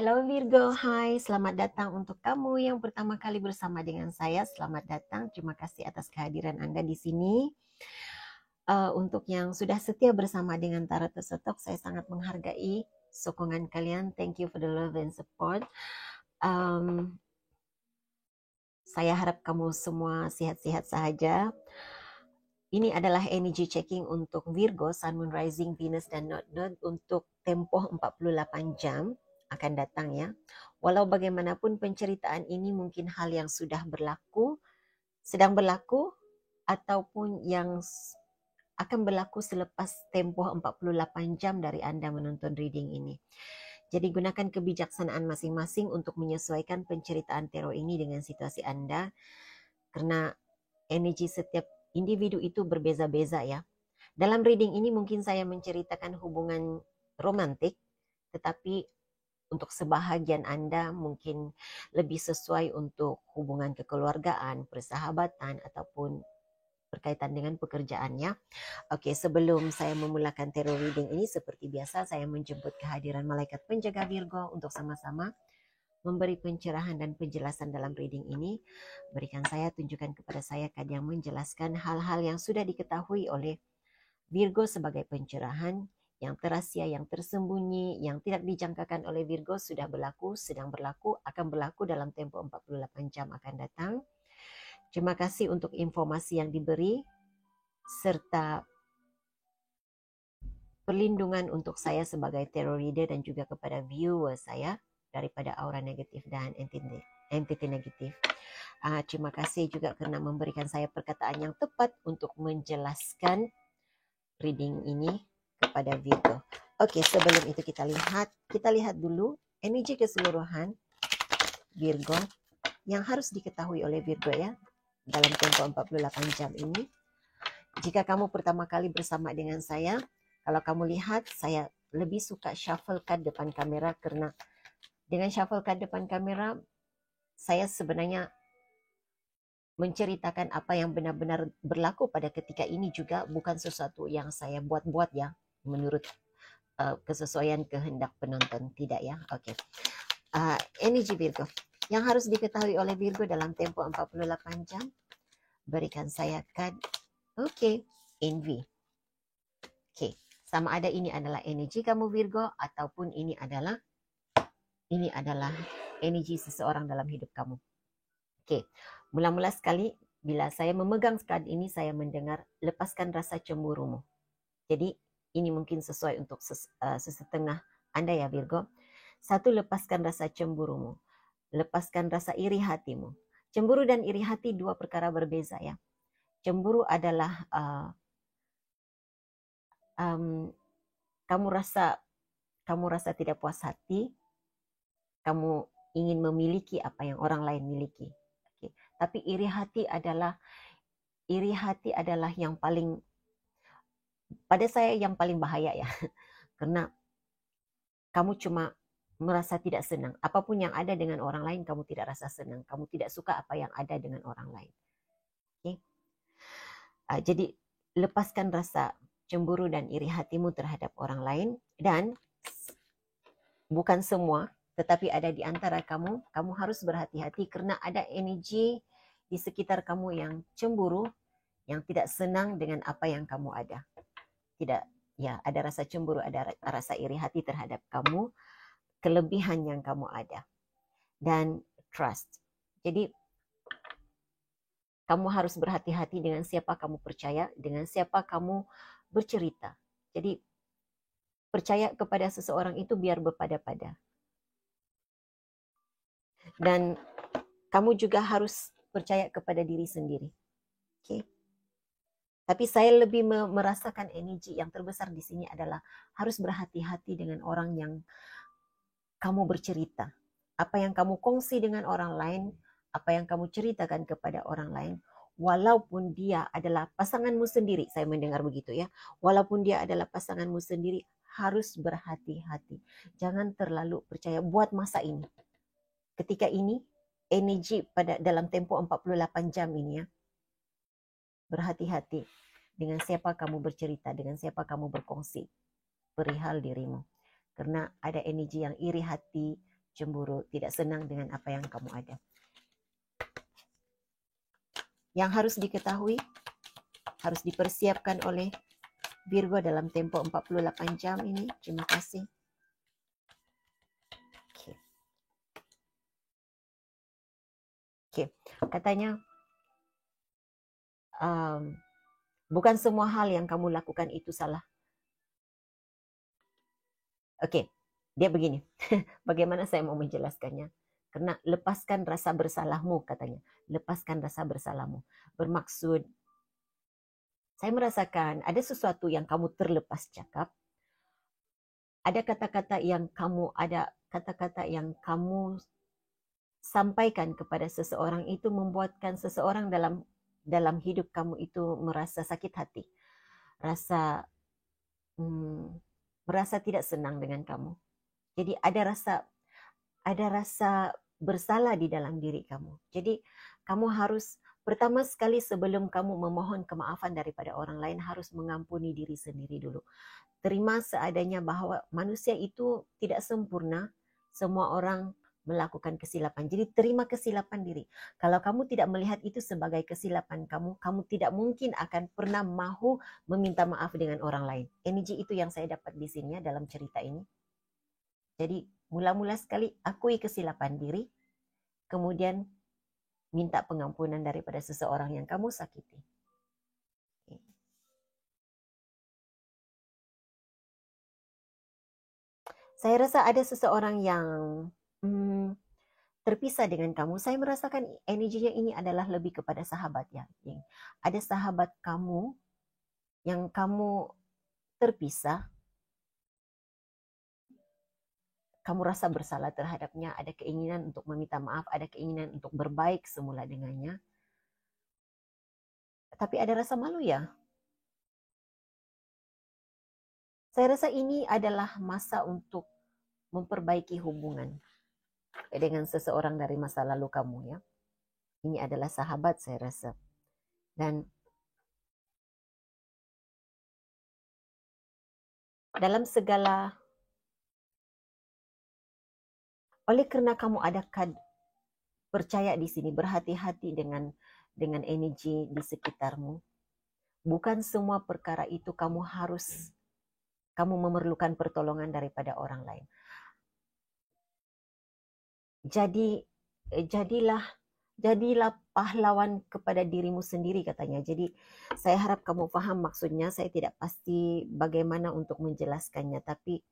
Hello Virgo, hai, selamat datang untuk kamu yang pertama kali bersama dengan saya. Selamat datang, terima kasih atas kehadiran Anda di sini. Untuk yang sudah setia bersama dengan Tarot Tersetok, saya sangat menghargai sokongan kalian. Thank you for the love and support. Saya harap kamu semua sehat-sehat saja. Ini adalah energy checking untuk Virgo, Sun, Moon, Rising, Venus, dan Node untuk tempoh 48 jam akan datang ya. Walau bagaimanapun penceritaan ini mungkin hal yang sudah berlaku, sedang berlaku, ataupun yang akan berlaku selepas tempoh 48 jam dari Anda menonton reading ini. Jadi gunakan kebijaksanaan masing-masing untuk menyesuaikan penceritaan tarot ini dengan situasi Anda, karena energi setiap individu itu berbeza-beza ya. Dalam reading ini mungkin saya menceritakan hubungan romantik, tetapi untuk sebahagian Anda mungkin lebih sesuai untuk hubungan kekeluargaan, persahabatan, ataupun berkaitan dengan pekerjaannya. Oke, sebelum saya memulakan tarot reading ini, seperti biasa saya menjemput kehadiran malaikat penjaga Virgo untuk sama-sama memberi pencerahan dan penjelasan dalam reading ini. Berikan saya, tunjukkan kepada saya kad yang menjelaskan hal-hal yang sudah diketahui oleh Virgo sebagai pencerahan, yang terasia, yang tersembunyi, yang tidak dijangkakan oleh Virgo sudah berlaku, sedang berlaku, akan berlaku dalam tempo 48 jam akan datang. Terima kasih untuk informasi yang diberi, serta perlindungan untuk saya sebagai tarot reader dan juga kepada viewer saya daripada aura negatif dan entity negatif. Terima kasih juga karena memberikan saya perkataan yang tepat untuk menjelaskan reading ini kepada Virgo. Oke, sebelum itu kita lihat dulu energi keseluruhan Virgo yang harus diketahui oleh Virgo ya dalam tempo 48 jam ini. Jika kamu pertama kali bersama dengan saya, kalau kamu lihat saya lebih suka shuffle card depan kamera, karena dengan shuffle card depan kamera saya sebenarnya menceritakan apa yang benar-benar berlaku pada ketika ini, juga bukan sesuatu yang saya buat-buat ya menurut kesesuaian kehendak penonton, tidak ya. Oke. Energi Virgo yang harus diketahui oleh Virgo dalam tempo 48 jam. Berikan saya kad. Oke, envy. Oke, sama ada ini adalah energi kamu Virgo ataupun ini adalah energi seseorang dalam hidup kamu. Oke, mula-mula sekali bila saya memegang kad ini, saya mendengar lepaskan rasa cemburumu. Jadi ini mungkin sesuai untuk sesetengah Anda ya Virgo. Satu, lepaskan rasa cemburumu. Lepaskan rasa iri hatimu. Cemburu dan iri hati dua perkara berbeza ya. Cemburu adalah kamu rasa tidak puas hati, kamu ingin memiliki apa yang orang lain miliki. Oke. Tapi iri hati adalah yang paling, pada saya yang paling bahaya ya. Karena kamu cuma merasa tidak senang. Apapun yang ada dengan orang lain, kamu tidak rasa senang. Kamu tidak suka apa yang ada dengan orang lain. Oke. Jadi lepaskan rasa cemburu dan iri hatimu terhadap orang lain. Dan bukan semua, tetapi ada di antara kamu harus berhati-hati karena ada energi di sekitar kamu yang cemburu, yang tidak senang dengan apa yang kamu ada. Tidak, ya, ada rasa cemburu, ada rasa iri hati terhadap kamu, kelebihan yang kamu ada. Dan trust. Jadi kamu harus berhati-hati dengan siapa kamu percaya, dengan siapa kamu bercerita. Jadi percaya kepada seseorang itu biar berpada-pada. Dan kamu juga harus percaya kepada diri sendiri. Oke. Tapi saya lebih merasakan energi yang terbesar di sini adalah harus berhati-hati dengan orang yang kamu bercerita. Apa yang kamu kongsi dengan orang lain, apa yang kamu ceritakan kepada orang lain, walaupun dia adalah pasanganmu sendiri, saya mendengar begitu ya, walaupun dia adalah pasanganmu sendiri, harus berhati-hati. Jangan terlalu percaya buat masa ini. Ketika ini, energi pada dalam tempo 48 jam ini ya, berhati-hati dengan siapa kamu bercerita, dengan siapa kamu berkongsi perihal dirimu. Karena ada energi yang iri hati, cemburu, tidak senang dengan apa yang kamu ada. Yang harus diketahui, harus dipersiapkan oleh Virgo dalam tempo 48 jam ini. Terima kasih. Oke. Katanya bukan semua hal yang kamu lakukan itu salah. Oke, dia begini. Bagaimana saya mau menjelaskannya? Karena lepaskan rasa bersalahmu, katanya. Lepaskan rasa bersalahmu. Bermaksud, saya merasakan ada sesuatu yang kamu terlepas cakap. Ada kata-kata yang kamu sampaikan kepada seseorang itu membuatkan seseorang dalam hidup kamu itu merasa sakit hati. Merasa tidak senang dengan kamu. Jadi ada rasa bersalah di dalam diri kamu. Jadi kamu harus pertama sekali sebelum kamu memohon kemaafan daripada orang lain harus mengampuni diri sendiri dulu. Terima seadanya bahwa manusia itu tidak sempurna. Semua orang melakukan kesilapan. Jadi terima kesilapan diri. Kalau kamu tidak melihat itu sebagai kesilapan kamu tidak mungkin akan pernah mahu meminta maaf dengan orang lain. Energi itu yang saya dapat di sini ya, dalam cerita ini. Jadi mula-mula sekali akui kesilapan diri, kemudian minta pengampunan daripada seseorang yang kamu sakiti. Saya rasa ada seseorang yang terpisah dengan kamu. Saya merasakan energinya ini adalah lebih kepada sahabat ya. Ada sahabat kamu yang kamu terpisah, kamu rasa bersalah terhadapnya, ada keinginan untuk meminta maaf, ada keinginan untuk berbaik semula dengannya. Tapi ada rasa malu ya. Saya rasa ini adalah masa untuk memperbaiki hubungan dengan seseorang dari masa lalu kamu ya. Ini adalah sahabat saya rasa. Dan dalam segala, oleh karena kamu ada percaya di sini, berhati-hati dengan energi di sekitarmu. Bukan semua perkara itu kamu memerlukan pertolongan daripada orang lain. Jadilah pahlawan kepada dirimu sendiri, katanya. Jadi saya harap kamu paham maksudnya. Saya tidak pasti bagaimana untuk menjelaskannya, tapi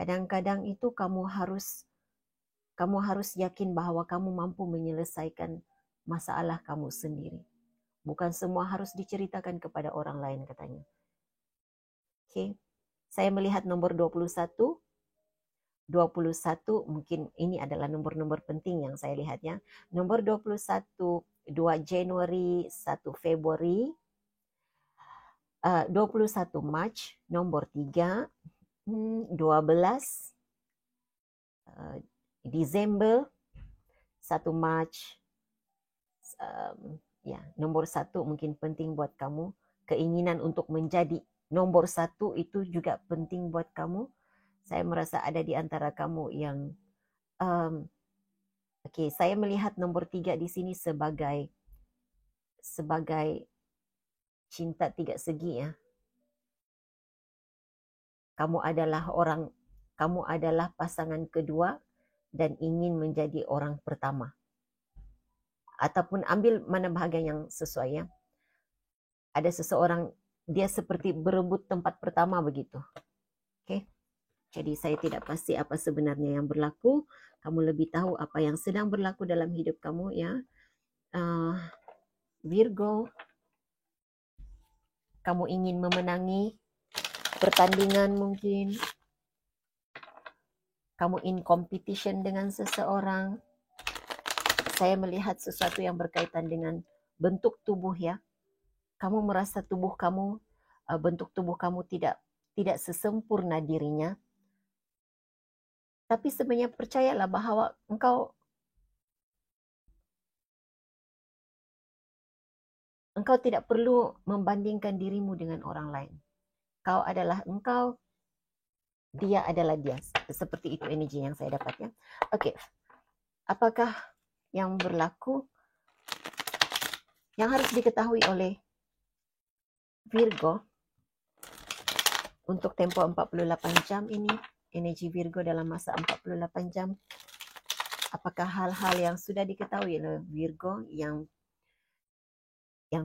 kadang-kadang itu kamu harus yakin bahwa kamu mampu menyelesaikan masalah kamu sendiri. Bukan semua harus diceritakan kepada orang lain, katanya. Oke. Saya melihat nomor 21 mungkin ini adalah nomor-nomor penting yang saya lihatnya. Nomor 21, 2 Januari, 1 Februari, 21 Mac, nomor 3, 12 Desember, 1 Mac, ya, nomor 1 mungkin penting buat kamu. Keinginan untuk menjadi nomor 1 itu juga penting buat kamu. Saya merasa ada di antara kamu yang Oke, saya melihat nomor 3 di sini sebagai cinta 3 segi ya. Kamu adalah pasangan kedua dan ingin menjadi orang pertama. Ataupun ambil mana bahagian yang sesuai ya. Ada seseorang, dia seperti berebut tempat pertama begitu. Oke. Jadi saya tidak pasti apa sebenarnya yang berlaku. Kamu lebih tahu apa yang sedang berlaku dalam hidup kamu ya. Virgo, kamu ingin memenangi pertandingan mungkin. Kamu in competition dengan seseorang. Saya melihat sesuatu yang berkaitan dengan bentuk tubuh ya. Kamu merasa bentuk tubuh kamu tidak sesempurna dirinya. Tapi sebenarnya percayalah bahwa engkau tidak perlu membandingkan dirimu dengan orang lain. Kau adalah engkau dia adalah dia. Seperti itu energi yang saya dapat ya. Oke. Apakah yang berlaku yang harus diketahui oleh Virgo untuk tempo 48 jam ini, energi Virgo dalam masa 48 jam? Apakah hal-hal yang sudah diketahui oleh Virgo yang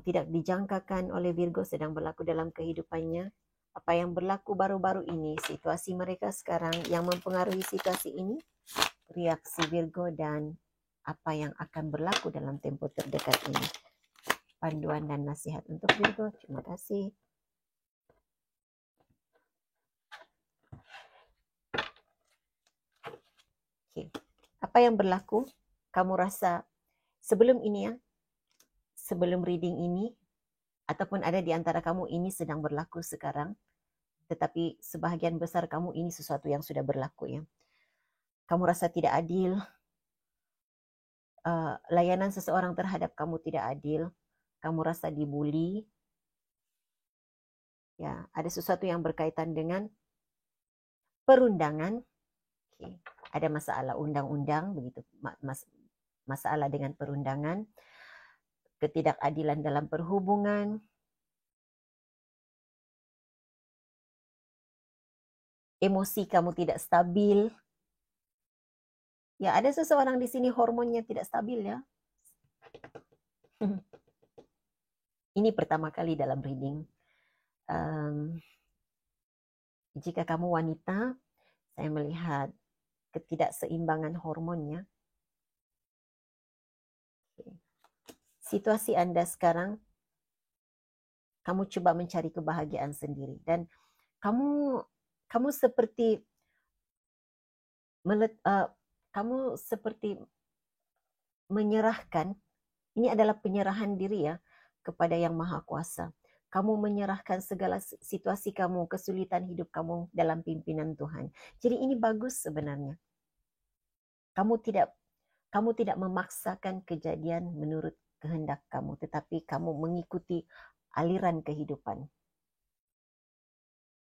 tidak dijangkakan oleh Virgo sedang berlaku dalam kehidupannya? Apa yang berlaku baru-baru ini, situasi mereka sekarang yang mempengaruhi situasi ini, reaksi Virgo, dan apa yang akan berlaku dalam tempo terdekat ini. Panduan dan nasihat untuk Virgo. Terima kasih. Oke. Apa yang berlaku? Kamu rasa sebelum ini ya, sebelum reading ini, ataupun ada di antara kamu ini sedang berlaku sekarang, tetapi sebahagian besar kamu ini sesuatu yang sudah berlaku ya. Kamu rasa tidak adil, layanan seseorang terhadap kamu tidak adil, kamu rasa dibully, ya ada sesuatu yang berkaitan dengan perundangan. Okay. Ada masalah undang-undang begitu, masalah dengan perundangan, ketidakadilan dalam perhubungan, emosi kamu tidak stabil. Ya, ada seseorang di sini hormonnya tidak stabil ya. Ini pertama kali dalam reading. Jika kamu wanita, saya melihat ketidakseimbangan hormonnya. Situasi Anda sekarang, kamu coba mencari kebahagiaan sendiri. Dan kamu seperti kamu seperti menyerahkan, ini adalah penyerahan diri ya, kepada Yang Maha Kuasa. Kamu menyerahkan segala situasi kamu, kesulitan hidup kamu dalam pimpinan Tuhan. Jadi ini bagus sebenarnya. Kamu tidak memaksakan kejadian menurut kehendak kamu, tetapi kamu mengikuti aliran kehidupan.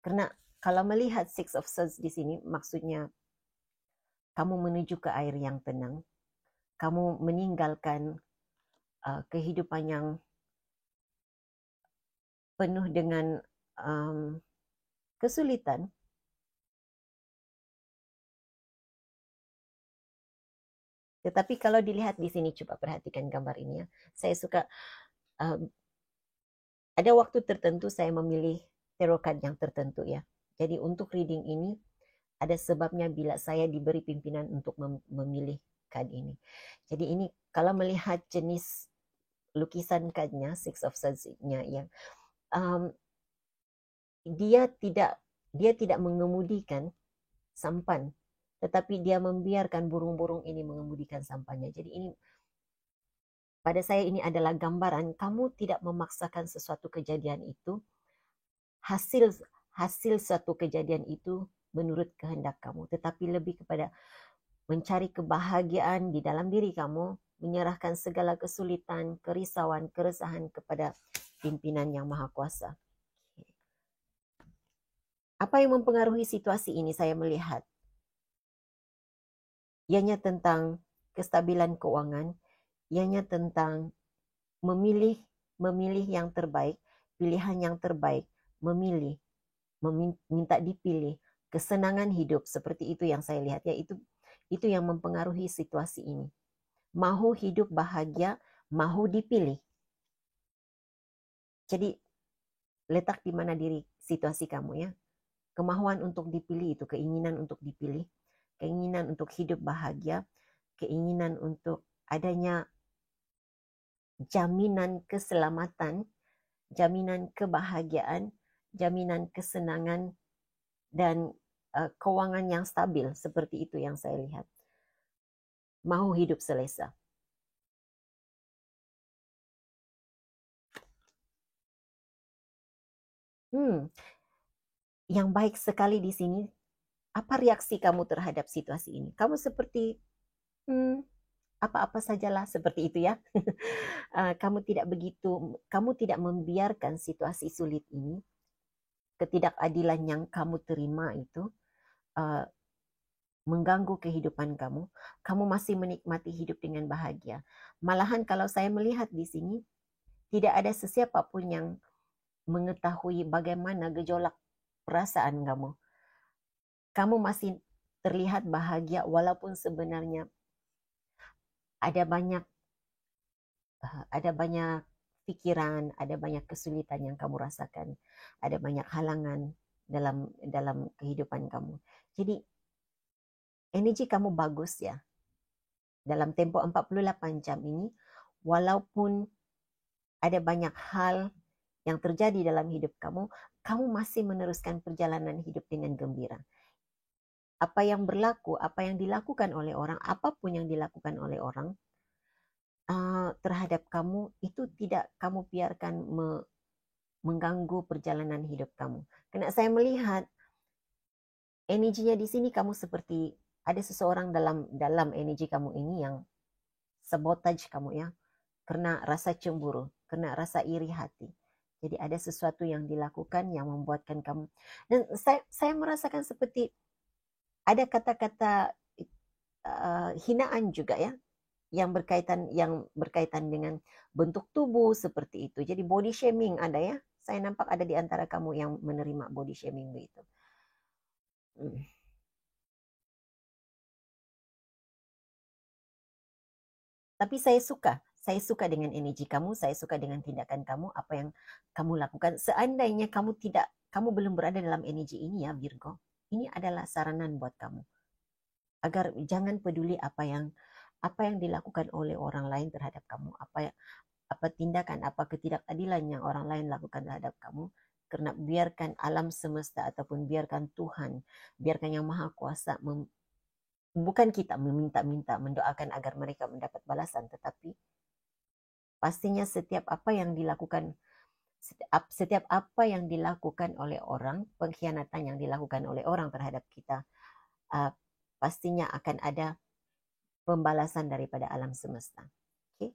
Karena kalau melihat Six of Swords di sini, maksudnya kamu menuju ke air yang tenang. Kamu meninggalkan kehidupan yang penuh dengan kesulitan. Tetapi kalau dilihat di sini, coba perhatikan gambar ini ya. Saya suka, ada waktu tertentu saya memilih tarot card yang tertentu ya. Jadi untuk reading ini, ada sebabnya bila saya diberi pimpinan untuk memilih card ini. Jadi ini kalau melihat jenis lukisan cardnya, Six of Swords-nya yang dia tidak mengemudikan sampan, tetapi dia membiarkan burung-burung ini mengemudikan sampannya. Jadi ini pada saya ini adalah gambaran kamu tidak memaksakan sesuatu kejadian itu, hasil suatu kejadian itu menurut kehendak kamu, tetapi lebih kepada mencari kebahagiaan di dalam diri kamu, menyerahkan segala kesulitan, kerisauan, keresahan kepada pimpinan Yang Maha Kuasa. Apa yang mempengaruhi situasi ini saya melihat? Ianya tentang kestabilan keuangan, ianya tentang memilih yang terbaik, pilihan yang terbaik, memilih, minta dipilih, kesenangan hidup, seperti itu yang saya lihat ya, itu yang mempengaruhi situasi ini. Mahu hidup bahagia, mahu dipilih. Jadi letak di mana diri situasi kamu ya. Kemauan untuk dipilih itu, keinginan untuk dipilih, keinginan untuk hidup bahagia, keinginan untuk adanya jaminan keselamatan, jaminan kebahagiaan, jaminan kesenangan, dan keuangan yang stabil, seperti itu yang saya lihat. Mau hidup selesa. Yang baik sekali di sini, apa reaksi kamu terhadap situasi ini? Kamu seperti apa-apa sajalah, seperti itu ya. Kamu tidak membiarkan situasi sulit ini, ketidakadilan yang kamu terima itu uh, mengganggu kehidupan kamu, kamu masih menikmati hidup dengan bahagia. Malahan kalau saya melihat di sini, tidak ada sesiapa pun yang mengetahui bagaimana gejolak perasaan kamu. Kamu masih terlihat bahagia walaupun sebenarnya ada banyak pikiran, ada banyak kesulitan yang kamu rasakan, ada banyak halangan dalam kehidupan kamu. Jadi energi kamu bagus ya. Dalam tempo 48 jam ini, walaupun ada banyak hal yang terjadi dalam hidup kamu, kamu masih meneruskan perjalanan hidup dengan gembira. Apa yang berlaku, apa yang dilakukan oleh orang, apapun yang dilakukan oleh orang terhadap kamu, itu tidak kamu biarkan mengganggu perjalanan hidup kamu. Karena saya melihat energinya di sini kamu seperti ada seseorang dalam energi kamu ini yang sabotage kamu ya, karena rasa cemburu, karena rasa iri hati. Jadi ada sesuatu yang dilakukan yang membuatkan kamu, dan saya merasakan seperti ada kata-kata hinaan juga ya, yang berkaitan dengan bentuk tubuh seperti itu. Jadi body shaming ada ya. Saya nampak ada di antara kamu yang menerima body shaming begitu. Tapi saya suka dengan energi kamu, saya suka dengan tindakan kamu, apa yang kamu lakukan. Seandainya kamu belum berada dalam energi ini ya Virgo, ini adalah saranan buat kamu. Agar jangan peduli apa yang dilakukan oleh orang lain terhadap kamu, apa tindakan, apa ketidakadilan yang orang lain lakukan terhadap kamu, karena biarkan alam semesta ataupun biarkan Tuhan, biarkan Yang Maha Kuasa, bukan kita meminta-minta, mendoakan agar mereka mendapat balasan, tetapi pastinya setiap apa yang dilakukan oleh orang, pengkhianatan yang dilakukan oleh orang terhadap kita, pastinya akan ada pembalasan daripada alam semesta. Okay?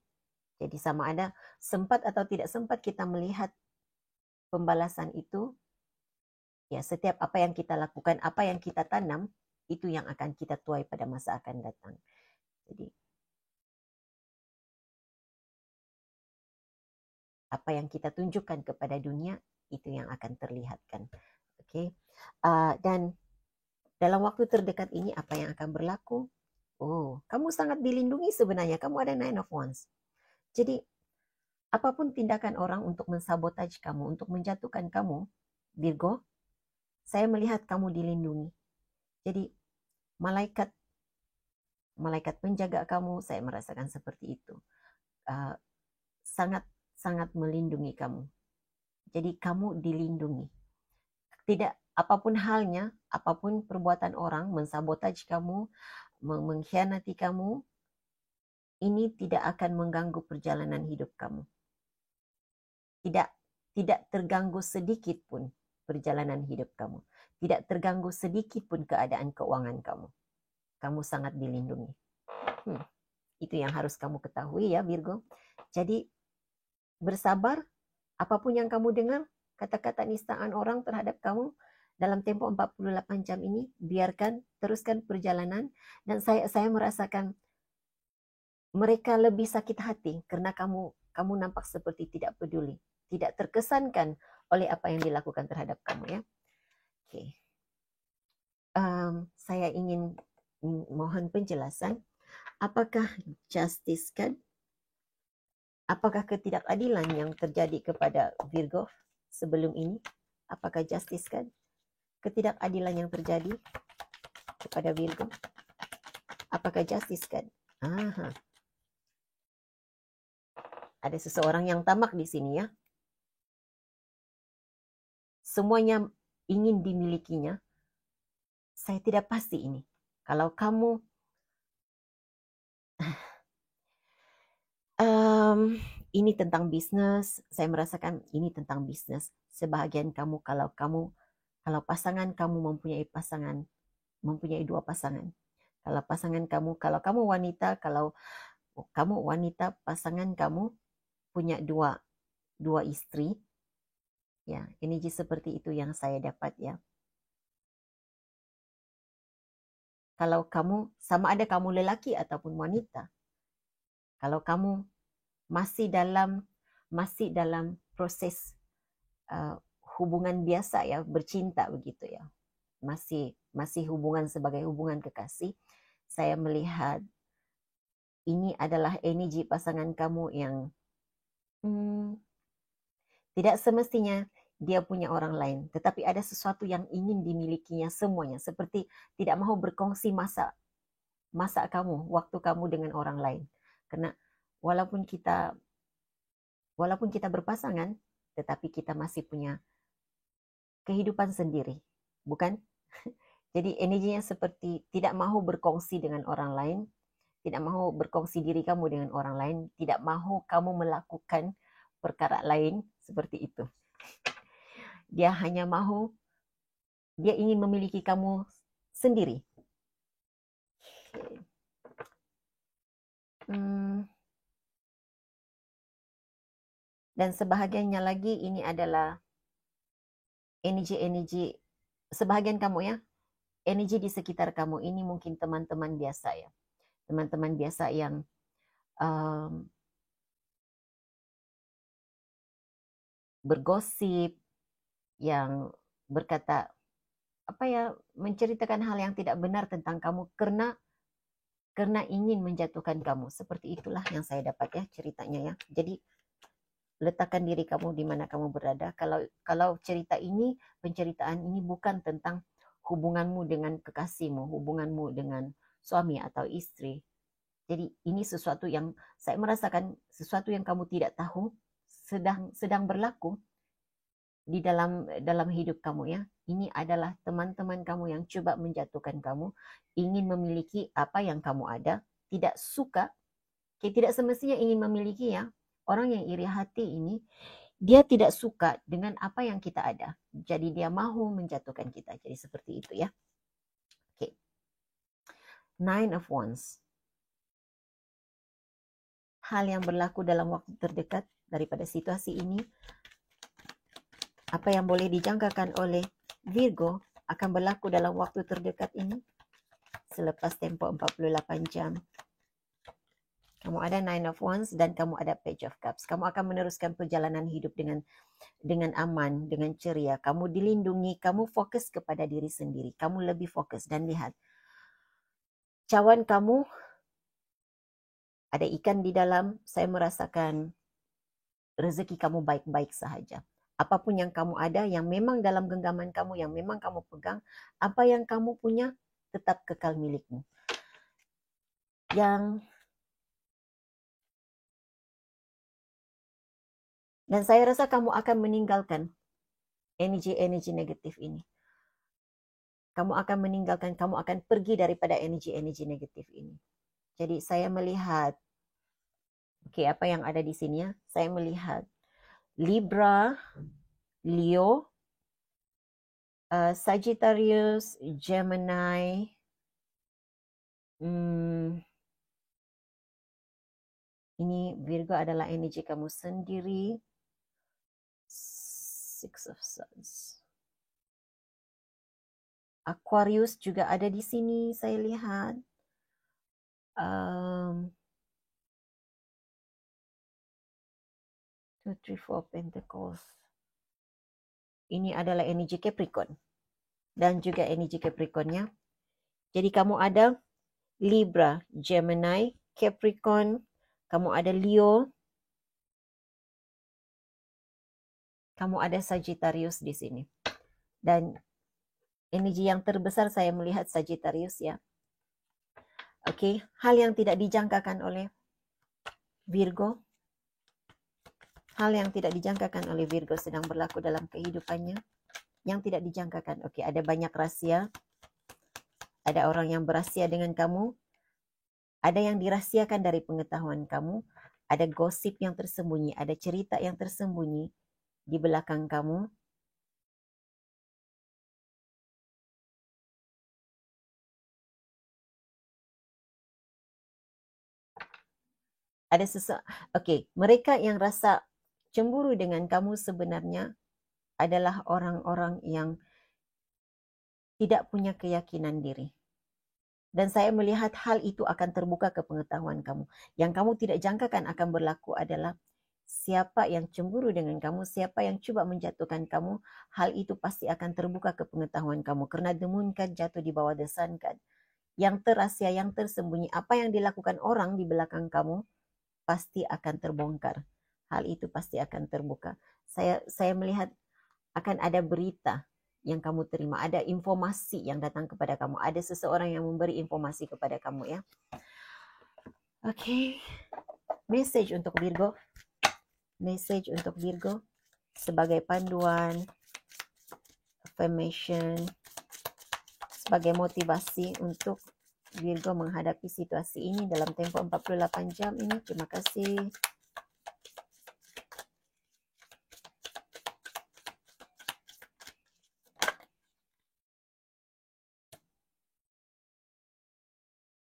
Jadi sama ada sempat atau tidak sempat kita melihat pembalasan itu, ya setiap apa yang kita lakukan, apa yang kita tanam, itu yang akan kita tuai pada masa akan datang. Jadi apa yang kita tunjukkan kepada dunia, itu yang akan terlihatkan. Oke, dan dalam waktu terdekat ini apa yang akan berlaku? Oh, kamu sangat dilindungi sebenarnya. Kamu ada Nine of Wands. Jadi apapun tindakan orang untuk mensabotage kamu, untuk menjatuhkan kamu, Virgo, saya melihat kamu dilindungi. Jadi malaikat penjaga kamu, saya merasakan seperti itu. Sangat melindungi kamu. Jadi kamu dilindungi. Tidak apapun halnya, apapun perbuatan orang mensabotage kamu, mengkhianati kamu, ini tidak akan mengganggu perjalanan hidup kamu. Tidak terganggu sedikit pun perjalanan hidup kamu. Tidak terganggu sedikit pun keadaan keuangan kamu. Kamu sangat dilindungi. Itu yang harus kamu ketahui ya Virgo. Jadi bersabar, apapun yang kamu dengar, kata-kata nistaan orang terhadap kamu dalam tempo 48 jam ini, biarkan, teruskan perjalanan. Dan saya merasakan mereka lebih sakit hati karena kamu nampak seperti tidak peduli, tidak terkesankan oleh apa yang dilakukan terhadap kamu ya. Oke. Saya ingin mohon penjelasan, apakah justice card, apakah ketidakadilan yang terjadi kepada Virgo sebelum ini, apakah justice card, ketidakadilan yang terjadi kepada Virgo, apakah justice card? Ada seseorang yang tamak di sini ya. Semuanya ingin dimilikinya. Saya tidak pasti ini. Kalau kamu ini tentang bisnis, saya merasakan ini tentang bisnis. Sebahagian kamu kalau pasangan kamu mempunyai dua pasangan. Kalau kamu wanita, pasangan kamu punya dua istri. Ya, energi seperti itu yang saya dapat ya. Kalau kamu, sama ada kamu lelaki ataupun wanita, kalau kamu masih dalam proses uh, hubungan biasa ya, bercinta begitu ya, masih hubungan sebagai hubungan kekasih, saya melihat ini adalah energi pasangan kamu yang tidak semestinya dia punya orang lain, tetapi ada sesuatu yang ingin dimilikinya semuanya, seperti tidak mau berkongsi masa kamu, waktu kamu dengan orang lain. Karena walaupun kita berpasangan, tetapi kita masih punya kehidupan sendiri, bukan? Jadi energinya seperti tidak mau berkongsi dengan orang lain, tidak mau berkongsi diri kamu dengan orang lain, tidak mau kamu melakukan perkara lain seperti itu. Dia hanya mau, dia ingin memiliki kamu sendiri. Dan sebahagiannya lagi ini adalah energi sebahagian kamu ya, energi di sekitar kamu ini mungkin teman-teman biasa ya, teman-teman biasa yang bergosip, yang berkata menceritakan hal yang tidak benar tentang kamu karena ingin menjatuhkan kamu. Seperti itulah yang saya dapat ya ceritanya ya. Jadi letakkan diri kamu di mana kamu berada. Kalau penceritaan ini bukan tentang hubunganmu dengan kekasihmu, hubunganmu dengan suami atau istri. Jadi ini sesuatu yang saya merasakan, sesuatu yang kamu tidak tahu sedang berlaku di dalam hidup kamu ya. Ini adalah teman-teman kamu yang coba menjatuhkan kamu, ingin memiliki apa yang kamu ada, tidak suka, tidak semestinya ingin memiliki ya. Orang yang iri hati ini, dia tidak suka dengan apa yang kita ada. Jadi dia mau menjatuhkan kita. Jadi seperti itu ya. Oke. Nine of Wands. Hal yang berlaku dalam waktu terdekat daripada situasi ini, apa yang boleh dijangkakan oleh Virgo akan berlaku dalam waktu terdekat ini selepas tempoh 48 jam. Kamu ada Nine of Wands dan kamu ada Page of Cups. Kamu akan meneruskan perjalanan hidup dengan aman, dengan ceria. Kamu dilindungi, kamu fokus kepada diri sendiri. Kamu lebih fokus dan lihat. Cawan kamu, ada ikan di dalam, saya merasakan rezeki kamu baik-baik sahaja. Apapun yang kamu ada, yang memang dalam genggaman kamu, yang memang kamu pegang, apa yang kamu punya tetap kekal milikmu. Dan saya rasa kamu akan meninggalkan energi-energi negatif ini. Kamu akan meninggalkan, kamu akan pergi daripada energi-energi negatif ini. Jadi saya melihat, apa yang ada di sini ya? Saya melihat Libra, Leo, Sagittarius, Gemini, ini Virgo adalah energi kamu sendiri. Six of Swords. Aquarius juga ada di sini, saya lihat. Two, three, four Pentacles. Ini adalah energi Capricorn. Dan juga energi Capricornnya. Jadi kamu ada Libra, Gemini, Capricorn. Kamu ada Leo. Kamu ada Sagittarius di sini. Dan energi yang terbesar saya melihat Sagittarius ya. Oke, hal yang tidak dijangkakan oleh Virgo. Hal yang tidak dijangkakan oleh Virgo sedang berlaku dalam kehidupannya. Yang tidak dijangkakan. Oke, ada banyak rahasia. Ada orang yang berahsia dengan kamu. Ada yang dirahsiakan dari pengetahuan kamu. Ada gosip yang tersembunyi. Ada cerita yang tersembunyi di belakang kamu. Ada mereka yang rasa cemburu dengan kamu sebenarnya adalah orang-orang yang tidak punya keyakinan diri. Dan saya melihat hal itu akan terbuka ke pengetahuan kamu. Yang kamu tidak jangkakan akan berlaku adalah siapa yang cemburu dengan kamu, siapa yang coba menjatuhkan kamu, hal itu pasti akan terbuka ke pengetahuan kamu. Karena the moon card jatuh di bawah the sun card. Yang terahsia, yang tersembunyi, apa yang dilakukan orang di belakang kamu, pasti akan terbongkar. Hal itu pasti akan terbuka. Saya melihat akan ada berita yang kamu terima, ada informasi yang datang kepada kamu, ada seseorang yang memberi informasi kepada kamu ya. Oke, message untuk Virgo, message untuk Virgo sebagai panduan, affirmation, sebagai motivasi untuk Virgo menghadapi situasi ini dalam tempo 48 jam ini. Terima kasih.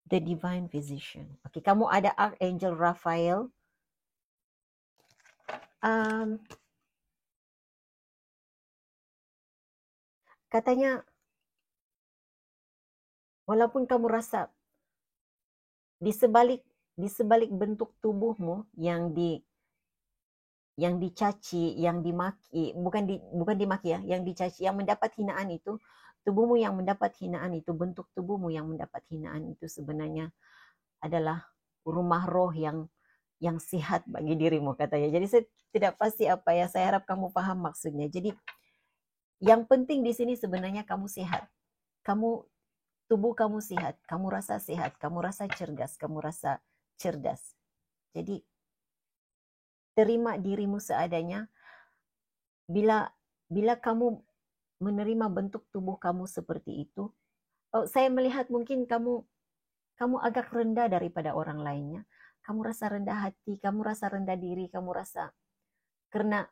The Divine Physician. Oke, kamu ada Archangel Raphael. Katanya, walaupun kamu rasa di sebalik bentuk tubuhmu yang dicaci, yang dimaki, bukan dimaki ya, yang dicaci, yang mendapat hinaan itu, tubuhmu yang mendapat hinaan itu, bentuk tubuhmu yang mendapat hinaan itu sebenarnya adalah rumah roh yang sehat bagi dirimu katanya. Jadi saya tidak pasti apa ya, saya harap kamu paham maksudnya. Jadi yang penting di sini sebenarnya kamu sehat. Tubuh kamu sehat, kamu rasa sehat, kamu rasa cerdas, kamu rasa cerdas. Jadi terima dirimu seadanya. Bila kamu menerima bentuk tubuh kamu seperti itu, saya melihat mungkin kamu agak rendah daripada orang lainnya. Kamu rasa rendah hati, kamu rasa rendah diri, kamu rasa karena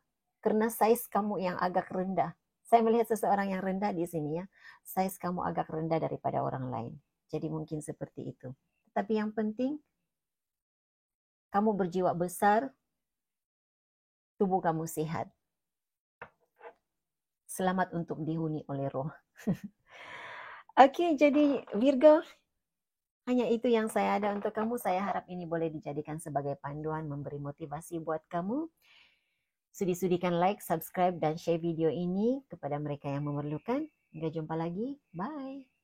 size kamu yang agak rendah. Saya melihat seseorang yang rendah di sini ya. Size kamu agak rendah daripada orang lain. Jadi mungkin seperti itu. Tapi yang penting kamu berjiwa besar, tubuh kamu sehat. Selamat untuk dihuni oleh roh. Oke, jadi Virgo, hanya itu yang saya ada untuk kamu. Saya harap ini boleh dijadikan sebagai panduan, memberi motivasi buat kamu. Sudi-sudikan like, subscribe, dan share video ini kepada mereka yang memerlukan. Hingga jumpa lagi. Bye.